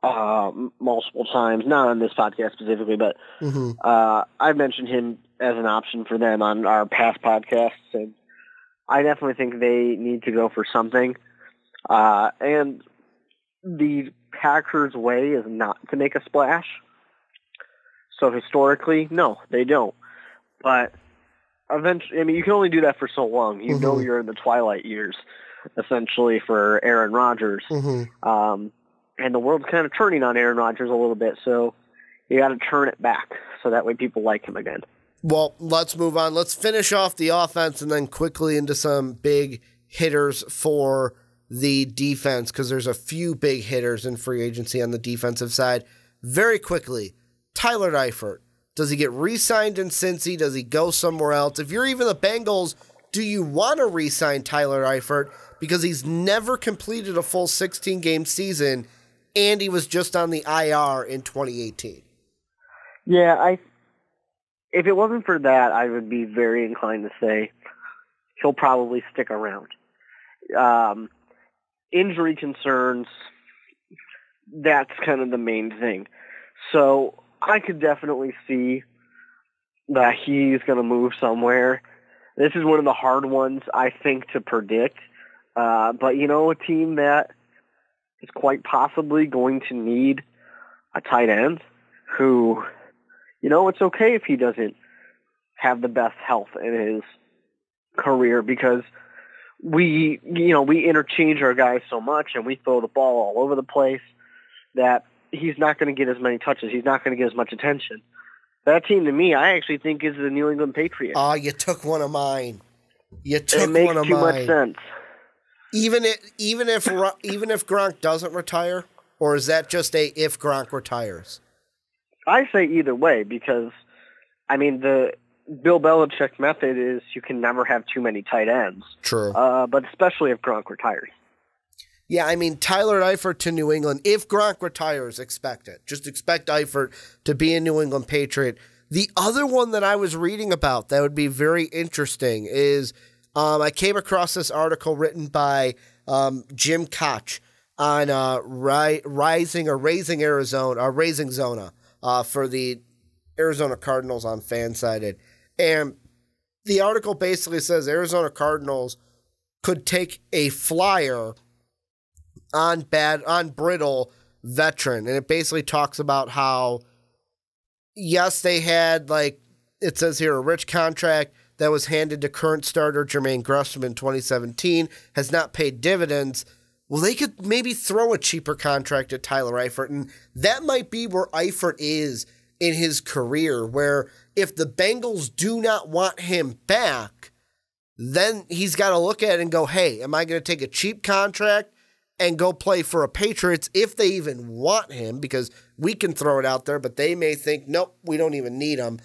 multiple times, not on this podcast specifically, but I've mentioned him as an option for them on our past podcasts, and I definitely think they need to go for something. And the Packers' way is not to make a splash. So historically, no, they don't. But eventually, I mean, you can only do that for so long. You know you're in the twilight years, essentially, for Aaron Rodgers. And the world's kind of turning on Aaron Rodgers a little bit, so you got to turn it back so that way people like him again. Well, let's move on. Let's finish off the offense and then quickly into some big hitters for the defense, because there's a few big hitters in free agency on the defensive side. Very quickly, Tyler Eifert. Does he get re-signed in Cincy? Does he go somewhere else? If you're even the Bengals, do you want to re-sign Tyler Eifert? Because he's never completed a full 16-game season, and he was just on the IR in 2018. Yeah, if it wasn't for that, I would be very inclined to say he'll probably stick around. Injury concerns, that's kind of the main thing. So I could definitely see that he's going to move somewhere. This is one of the hard ones, I think, to predict. But, a team that is quite possibly going to need a tight end who, it's okay if he doesn't have the best health in his career, because we interchange our guys so much and we throw the ball all over the place that he's not going to get as many touches. He's not going to get as much attention. That team, to me, I actually think is the New England Patriots. Oh, you took one of mine. It makes too much sense. Even if Gronk doesn't retire, or is that just a if Gronk retires? I say either way, because the Bill Belichick method is you can never have too many tight ends. True. But especially if Gronk retires. Yeah, Tyler Eifert to New England. If Gronk retires, expect it. Just expect Eifert to be a New England Patriot. The other one that I was reading about that would be very interesting is I came across this article written by Jim Koch on Raising Zona for the Arizona Cardinals on Fansided. And the article basically says Arizona Cardinals could take a flyer on brittle veteran. And it basically talks about how, yes, they had, it says here, a rich contract that was handed to current starter Jermaine Gresham in 2017, has not paid dividends. Well, they could maybe throw a cheaper contract at Tyler Eifert, and that might be where Eifert is in his career, where if the Bengals do not want him back, then he's got to look at it and go, hey, am I going to take a cheap contract and go play for a Patriots if they even want him? Because we can throw it out there, but they may think, nope, we don't even need him.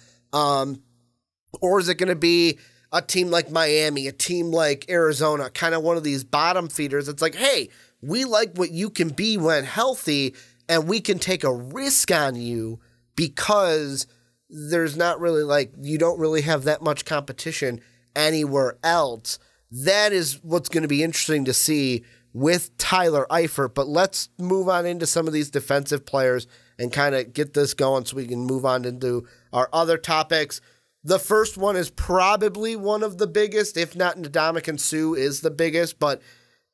Or is it going to be a team like Miami, a team like Arizona, kind of one of these bottom feeders? It's like, hey, we like what you can be when healthy, and we can take a risk on you because there's not really you don't really have that much competition anywhere else. That is what's going to be interesting to see with Tyler Eifert. But let's move on into some of these defensive players and kind of get this going so we can move on into our other topics. The first one is probably one of the biggest, if not Ndamukong Suh is the biggest, but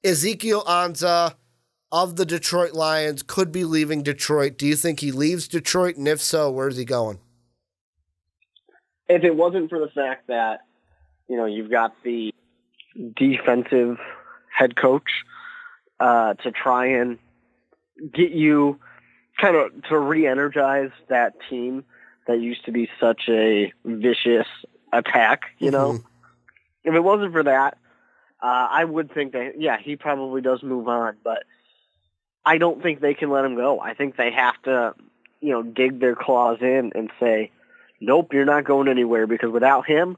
Ezekiel Ansah of the Detroit Lions could be leaving Detroit. Do you think he leaves Detroit? And if so, where's he going? If it wasn't for the fact that, you've got the defensive head coach to try and get you kind of to re-energize that team that used to be such a vicious attack, you know. If it wasn't for that, I would think that, yeah, he probably does move on, but I don't think they can let him go. I think they have to, you know, dig their claws in and say, nope, you're not going anywhere, because without him,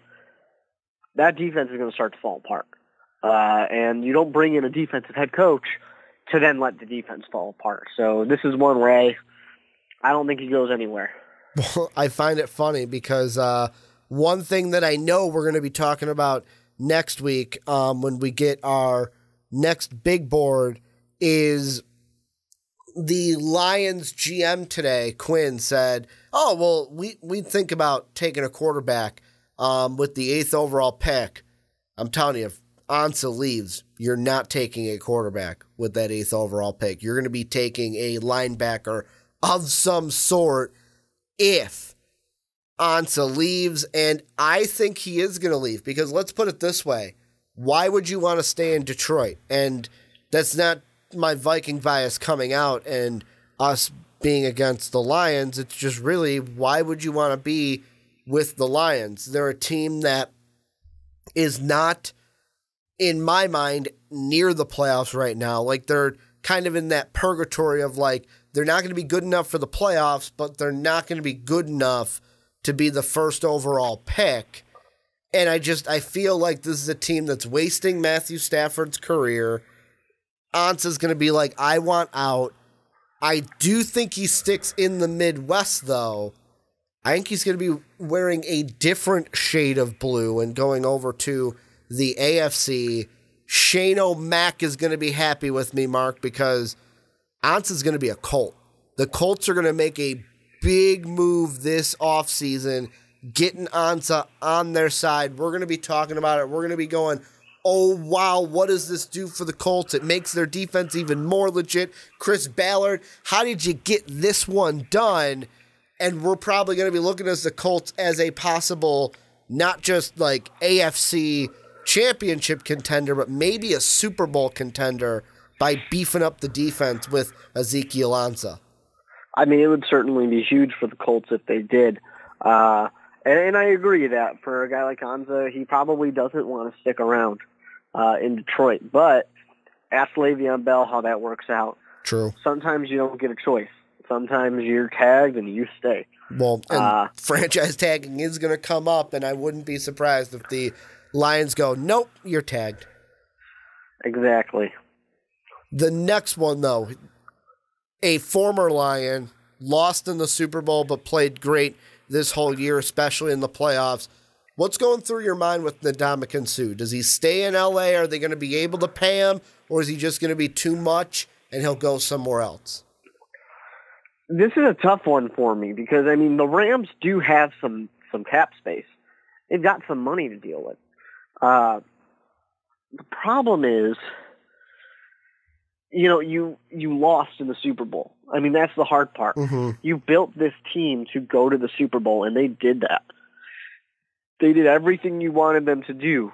that defense is going to start to fall apart. And you don't bring in a defensive head coach to then let the defense fall apart. So this is one where I don't think he goes anywhere. Well, I find it funny because one thing that I know we're going to be talking about next week when we get our next big board is the Lions GM today, Quinn, said, oh, well, we think about taking a quarterback with the 8th overall pick. I'm telling you, if Ansah leaves, you're not taking a quarterback with that 8th overall pick. You're going to be taking a linebacker of some sort if Ansah leaves, and I think he is going to leave, because let's put it this way. Why would you want to stay in Detroit? And that's not my Viking bias coming out and us being against the Lions. It's just really, why would you want to be with the Lions? They're a team that is not, in my mind, near the playoffs right now. Like, they're kind of in that purgatory of, like, they're not going to be good enough for the playoffs, but they're not going to be good enough to be the 1st overall pick. And I feel like this is a team that's wasting Matthew Stafford's career. Ansah's going to be like, I want out. I do think he sticks in the Midwest, though. I think he's going to be wearing a different shade of blue and going over to the AFC. Shane O'Mac is going to be happy with me, Mark, because Ansah's going to be a Colt. The Colts are going to make a big move this offseason, getting Ansah on their side. We're going to be talking about it. We're going to be going, oh, wow, what does this do for the Colts? It makes their defense even more legit. Chris Ballard, how did you get this one done? And we're probably going to be looking at the Colts as a possible, not just like AFC championship contender, but maybe a Super Bowl contender by beefing up the defense with Ezekiel Ansah. I mean, it would certainly be huge for the Colts if they did. And I agree that for a guy like Ansah, he probably doesn't want to stick around in Detroit. But ask Le'Veon Bell how that works out. True. Sometimes you don't get a choice. Sometimes you're tagged and you stay. Well, and franchise tagging is going to come up, and I wouldn't be surprised if the Lions go, nope, you're tagged. Exactly. The next one, though, a former Lion, lost in the Super Bowl but played great this whole year, especially in the playoffs. What's going through your mind with Ndamukong Suh? Does he stay in L.A.? Are they going to be able to pay him, or is he just going to be too much and he'll go somewhere else? This is a tough one for me because, I mean, the Rams do have some cap space. They've got some money to deal with. The problem is, you know, you lost in the Super Bowl. I mean, that's the hard part. Mm-hmm. You built this team to go to the Super Bowl, and they did that. They did everything you wanted them to do.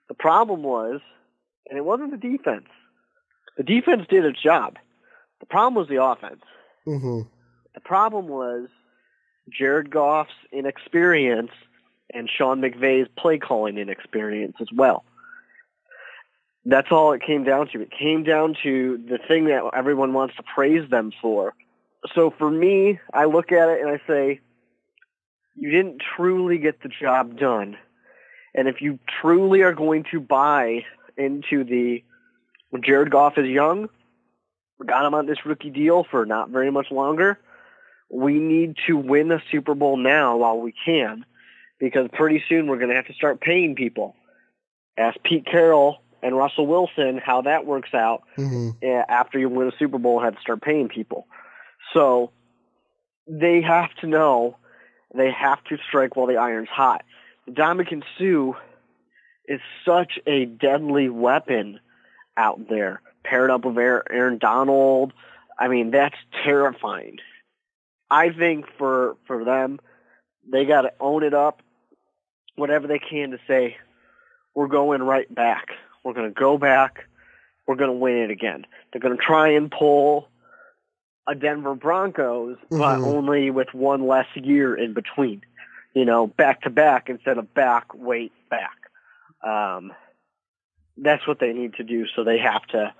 The problem was, and it wasn't the defense. The defense did its job. The problem was the offense. Mm-hmm. The problem was Jared Goff's inexperience and Sean McVay's play-calling inexperience as well. That's all it came down to. It came down to the thing that everyone wants to praise them for. So for me, I look at it and I say, you didn't truly get the job done. And if you truly are going to buy into the Jared Goff is young, we got him on this rookie deal for not very much longer, we need to win a Super Bowl now while we can, because pretty soon we're going to have to start paying people. Ask Pete Carroll and Russell Wilson how that works out after you win a Super Bowl and have to start paying people. So they have to know they have to strike while the iron's hot. Ndamukong Suh is such a deadly weapon out there, paired up with Aaron Donald. I mean, that's terrifying. I think for them, they got to own it up, whatever they can to say, we're going right back. We're going to go back. We're going to win it again. They're going to try and pull a Denver Broncos, but only with one less year in between. Back to back instead of back. That's what they need to do. So they have to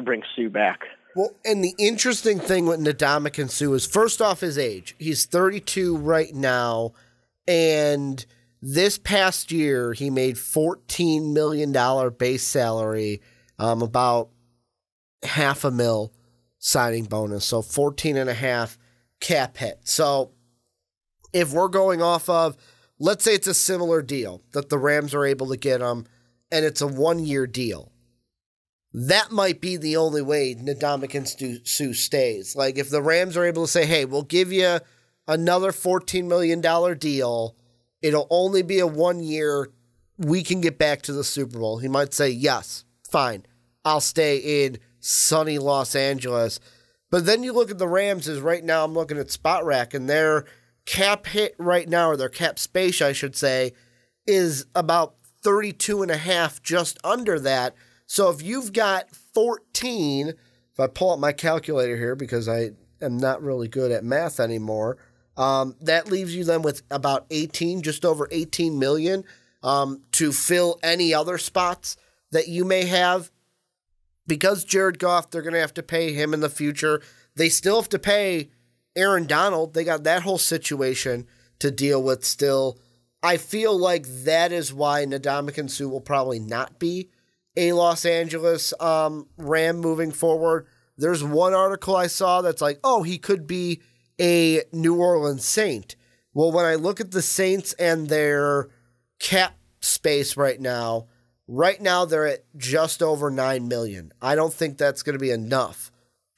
bring Sue back. Well, and the interesting thing with Ndamukong Suh is, first off, his age. He's 32 right now, and this past year he made $14 million base salary, about $500,000 signing bonus, so 14.5 cap hit. So if we're going off of, let's say it's a similar deal that the Rams are able to get him, and it's a 1-year deal, that might be the only way Ndamukong Suh stays. Like, if the Rams are able to say, hey, we'll give you another $14 million deal, it'll only be a 1 year, we can get back to the Super Bowl. He might say, yes, fine, I'll stay in sunny Los Angeles. But then you look at the Rams, is right now I'm looking at Spot Rack, and their cap hit right now, or their cap space, I should say, is about 32.5, just under that. So if you've got 14, if I pull up my calculator here, because I am not really good at math anymore, that leaves you then with about 18, just over 18 million, to fill any other spots that you may have. Because Jared Goff, they're going to have to pay him in the future. They still have to pay Aaron Donald. They got that whole situation to deal with still. I feel like that is why Ndamukong Suh will probably not be a Los Angeles Ram moving forward. There's one article I saw that's like, oh, he could be a New Orleans Saint. Well, when I look at the Saints and their cap space right now they're at just over $9 million. I don't think that's going to be enough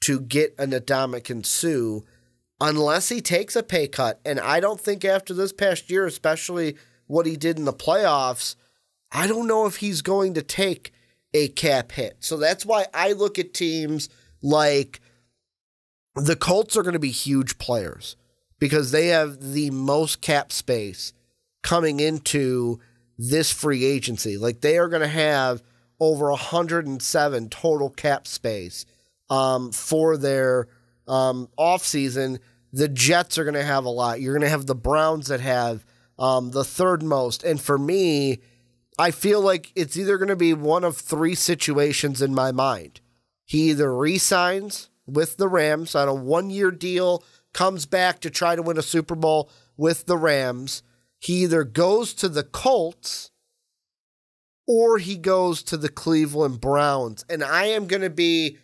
to get a Ndamukong Suh unless he takes a pay cut. And I don't think after this past year, especially what he did in the playoffs, I don't know if he's going to take a cap hit. So that's why I look at teams like the Colts are going to be huge players because they have the most cap space coming into this free agency. Like, they are going to have over 107 total cap space for their offseason. The Jets are going to have a lot. You're going to have the Browns that have the third most. And for me, I feel like it's either going to be one of three situations in my mind. He either re-signs with the Rams on a 1-year deal, comes back to try to win a Super Bowl with the Rams. He either goes to the Colts or he goes to the Cleveland Browns. And I am going to be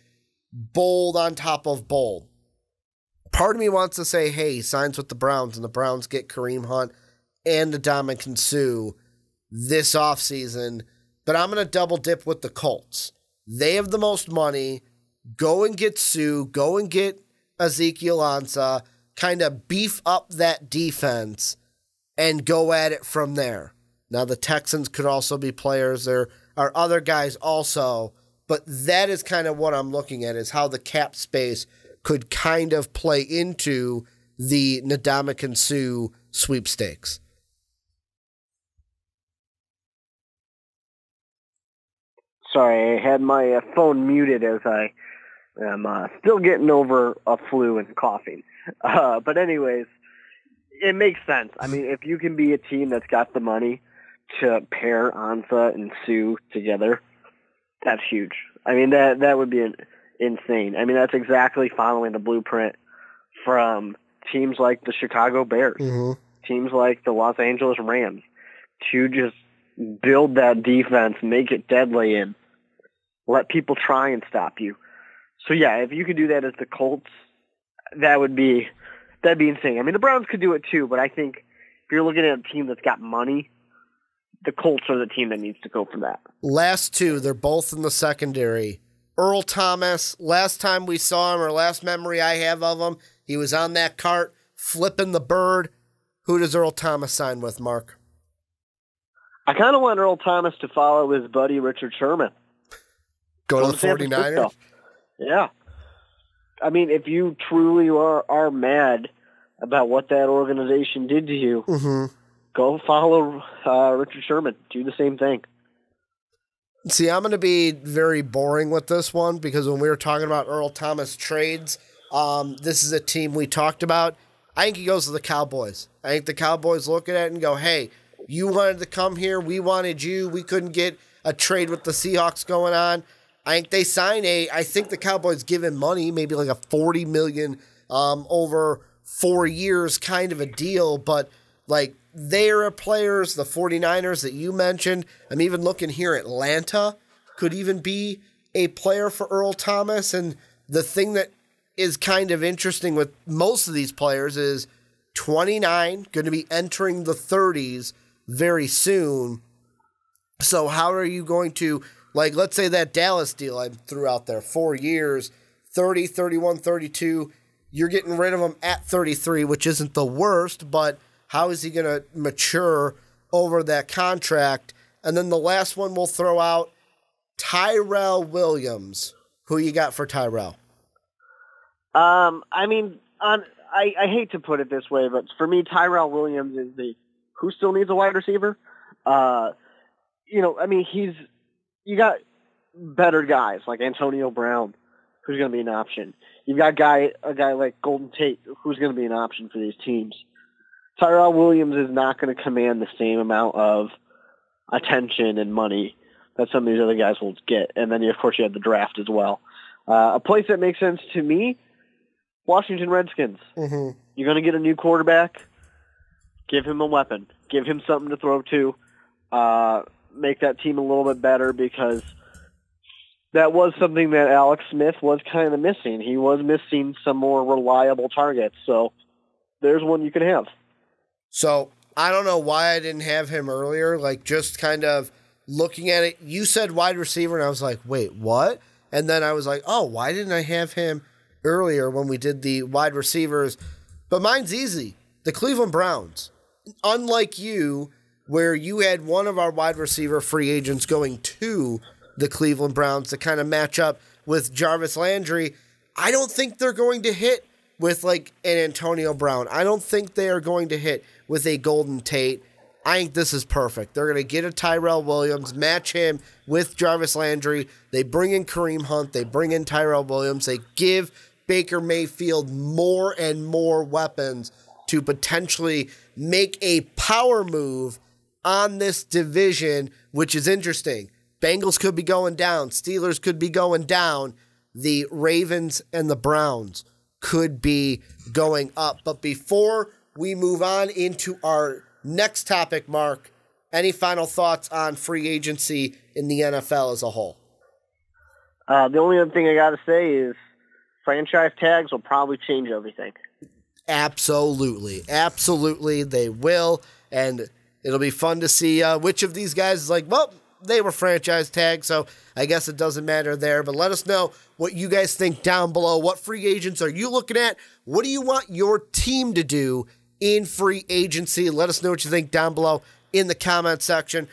bold on top of bold. Part of me wants to say, hey, he signs with the Browns and the Browns get Kareem Hunt and Ndamukong Suh this offseason. But I'm going to double dip with the Colts. They have the most money. Go and get Sue. Go and get Ezekiel Ansah. Kind of beef up that defense and go at it from there. Now, the Texans could also be players. There are other guys also, but that is kind of what I'm looking at, is how the cap space could kind of play into the Ndamukong Suh sweepstakes. Sorry, I had my phone muted as I am still getting over a flu and coughing. But anyways, it makes sense. I mean, if you can be a team that's got the money to pair Ansah and Sue together, that's huge. I mean, that would be insane. I mean, that's exactly following the blueprint from teams like the Chicago Bears, teams like the Los Angeles Rams, to just build that defense, make it deadly, and let people try and stop you. So yeah, if you could do that as the Colts, that'd be insane. I mean, the Browns could do it too, but I think if you're looking at a team that's got money, the Colts are the team that needs to go for that. Last two, they're both in the secondary. Earl Thomas, last time we saw him, or last memory I have of him, he was on that cart flipping the bird. Who does Earl Thomas sign with, Mark? I kind of want Earl Thomas to follow his buddy Richard Sherman. Go to the 49ers? Yeah. I mean, if you truly are mad about what that organization did to you, go follow Richard Sherman. Do the same thing. See, I'm going to be very boring with this one because when we were talking about Earl Thomas trades, This is a team we talked about. I think he goes to the Cowboys. I think the Cowboys look at it and go, hey, you wanted to come here. We wanted you. We couldn't get a trade with the Seahawks going on. I think they sign I think the Cowboys give him money, maybe like a $40 million over 4 years kind of a deal. But like their players, the 49ers that you mentioned, I'm even looking here, Atlanta could even be a player for Earl Thomas. And the thing that is kind of interesting with most of these players is 29, going to be entering the 30s very soon. So how are you going to, like, let's say that Dallas deal I threw out there, 4 years, 30, 31, 32, you're getting rid of him at 33, which isn't the worst, but how is he going to mature over that contract? And then the last one we'll throw out, Tyrell Williams. Who you got for Tyrell? I mean, I hate to put it this way, but for me, Tyrell Williams is the who still needs a wide receiver. I mean, you got better guys like Antonio Brown, who's going to be an option. You've got a guy like Golden Tate, who's going to be an option for these teams. Tyrell Williams is not going to command the same amount of attention and money that some of these other guys will get. And then, of course, you have the draft as well. A place that makes sense to me, Washington Redskins. Mm-hmm. You're going to get a new quarterback. Give him a weapon. Give him something to throw to. Make that team a little bit better, because that was something that Alex Smith was kind of missing. He was missing some more reliable targets. So there's one you can have. So I don't know why I didn't have him earlier. Like, just kind of looking at it, you said wide receiver, and I was like, wait, what? And then I was like, oh, why didn't I have him earlier when we did the wide receivers? But mine's easy. The Cleveland Browns. Unlike you, where you had one of our wide receiver free agents going to the Cleveland Browns to kind of match up with Jarvis Landry, I don't think they're going to hit with like an Antonio Brown. I don't think they are going to hit with a Golden Tate. I think this is perfect. They're going to get a Tyrell Williams, match him with Jarvis Landry. They bring in Kareem Hunt. They bring in Tyrell Williams. They give Baker Mayfield more and more weapons to potentially make a power move on this division, which is interesting. Bengals could be going down. Steelers could be going down. The Ravens and the Browns could be going up. But before we move on into our next topic, Mark, any final thoughts on free agency in the NFL as a whole? The only other thing I got to say is franchise tags will probably change everything. Absolutely. Absolutely, they will. And it'll be fun to see which of these guys is like, well, they were franchise tagged, so I guess it doesn't matter there. But let us know what you guys think down below. What free agents are you looking at? What do you want your team to do in free agency? Let us know what you think down below in the comment section.